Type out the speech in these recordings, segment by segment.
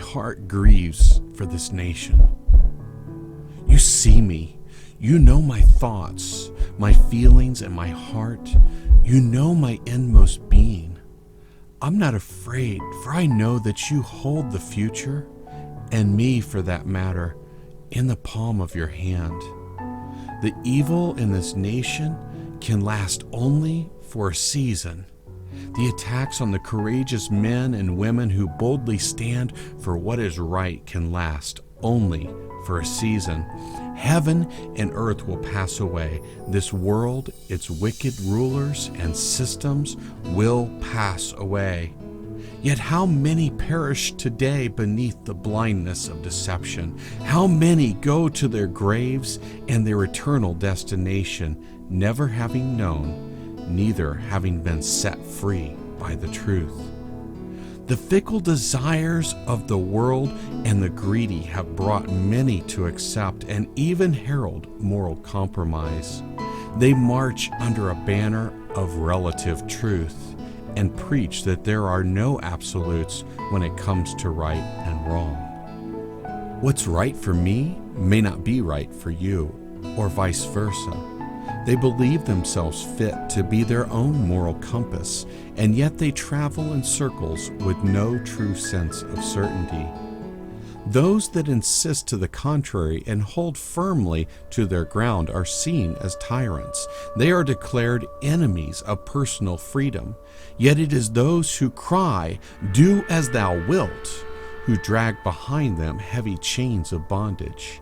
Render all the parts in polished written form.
heart grieves for this nation. You see me. You know my thoughts, my feelings, and my heart. You know my inmost being. I'm not afraid, for I know that you hold the future, and me for that matter, in the palm of your hand. The evil in this nation can last only for a season. The attacks on the courageous men and women who boldly stand for what is right can last only for a season. Heaven and earth will pass away. This world, its wicked rulers and systems will pass away. Yet how many perish today beneath the blindness of deception? How many go to their graves and their eternal destination, never having known, neither having been set free by the truth? The fickle desires of the world and the greedy have brought many to accept and even herald moral compromise. They march under a banner of relative truth and preach that there are no absolutes when it comes to right and wrong. What's right for me may not be right for you, or vice versa. They believe themselves fit to be their own moral compass, and yet they travel in circles with no true sense of certainty. Those that insist to the contrary and hold firmly to their ground are seen as tyrants. They are declared enemies of personal freedom. Yet it is those who cry, "Do as thou wilt," who drag behind them heavy chains of bondage.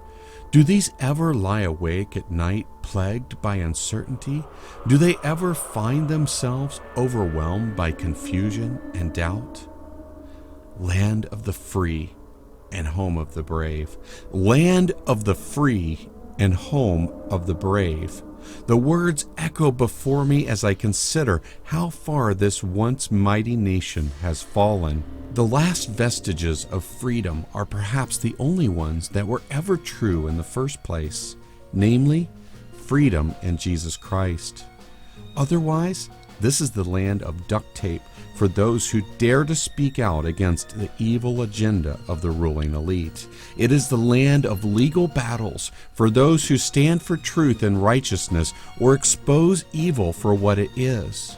Do these ever lie awake at night, plagued by uncertainty? Do they ever find themselves overwhelmed by confusion and doubt? Land of the free and home of the brave. Land of the free and home of the brave. The words echo before me as I consider how far this once mighty nation has fallen. The last vestiges of freedom are perhaps the only ones that were ever true in the first place, namely, freedom in Jesus Christ. Otherwise, this is the land of duct tape for those who dare to speak out against the evil agenda of the ruling elite. It is the land of legal battles for those who stand for truth and righteousness or expose evil for what it is.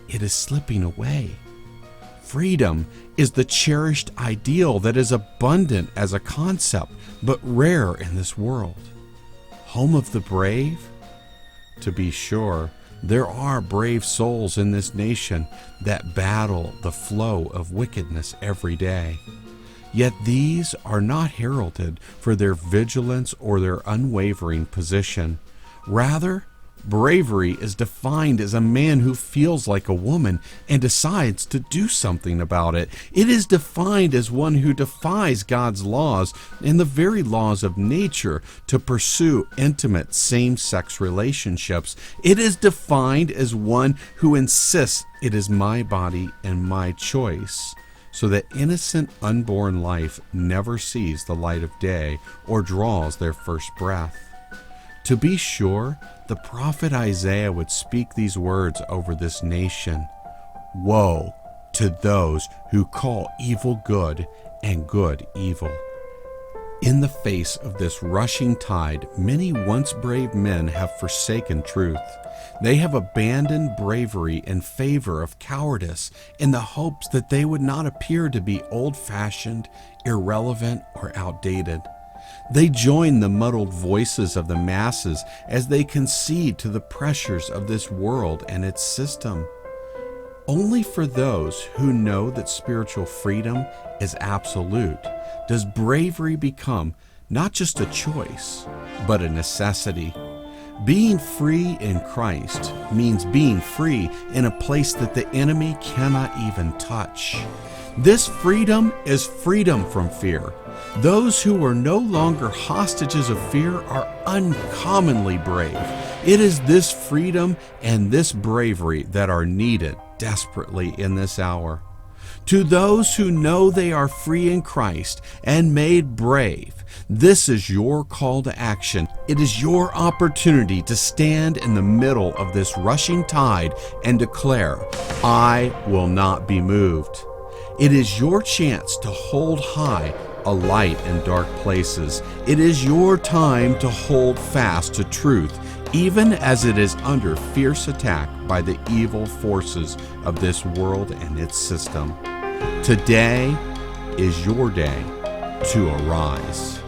It is slipping away. Freedom is the cherished ideal that is abundant as a concept, but rare in this world. Home of the brave? To be sure, there are brave souls in this nation that battle the flow of wickedness every day. Yet these are not heralded for their vigilance or their unwavering position. Rather, bravery is defined as a man who feels like a woman and decides to do something about it. It is defined as one who defies God's laws and the very laws of nature to pursue intimate same-sex relationships. It is defined as one who insists it is my body and my choice, so that innocent unborn life never sees the light of day or draws their first breath. To be sure, the prophet Isaiah would speak these words over this nation: "Woe to those who call evil good and good evil." In the face of this rushing tide, many once brave men have forsaken truth. They have abandoned bravery in favor of cowardice in the hopes that they would not appear to be old-fashioned, irrelevant, or outdated. They join the muddled voices of the masses as they concede to the pressures of this world and its system. Only for those who know that spiritual freedom is absolute does bravery become not just a choice, but a necessity. Being free in Christ means being free in a place that the enemy cannot even touch. This freedom is freedom from fear. Those who are no longer hostages of fear are uncommonly brave. It is this freedom and this bravery that are needed desperately in this hour. To those who know they are free in Christ and made brave, this is your call to action. It is your opportunity to stand in the middle of this rushing tide and declare, "I will not be moved." It is your chance to hold high a light in dark places. It is your time to hold fast to truth, even as it is under fierce attack by the evil forces of this world and its system. Today is your day to arise.